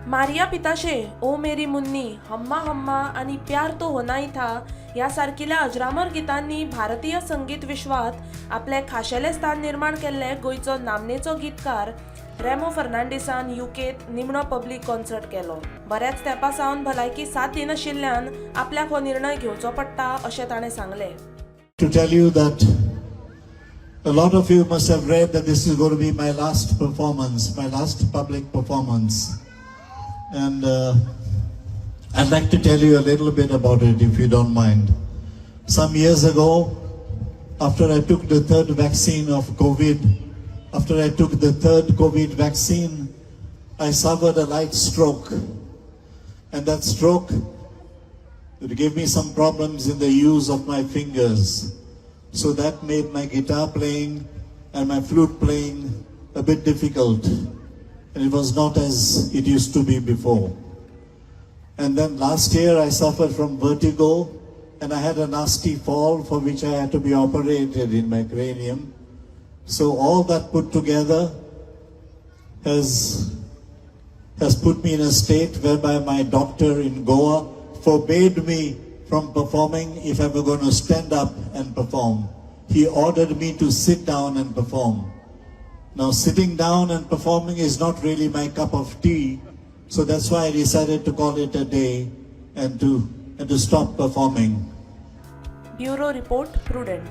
मारिया पिताशे, ओ मेरी मुन्नी, हम्मा हम्मा आणि प्यार तो होना ही था यासारकिल्या अजरामर गितांनी भारतीय संगीत विश्वात आपले खाशेले स्थान निर्माण केल्ले गोंयचो नामनेचो गीतकार रेमो फर्नांडिसान यूकेत निमणो पब्लीक कॉन्सर्ट केलो. बऱ्याच तेंपा सावन भलायकी साथ दिनाशिल्ल्यान आपल्याक हो निर्णय घेवचो पडटा अशें ताणें सांगलें. To tell you that a lot of you must have read that this is going to be my last performance, my last public performance. And I'd like to tell you a little bit about it if you don't mind. Some years ago, after I took the third vaccine of COVID, after I took the third COVID vaccine, I suffered a light stroke. And that stroke, it gave me some problems in the use of my fingers. So that made my guitar playing and my flute playing a bit difficult. And it was not as it used to be before. And then last year I suffered from vertigo and I had a nasty fall for which I had to be operated in my cranium. So all that put together has put me in a state whereby my doctor in Goa forbade me from performing if I were going to stand up and perform. He ordered me to sit down and perform. Now sitting down and performing is not really my cup of tea, so that's why I decided to call it a day and to stop performing. Bureau Report, Prudent.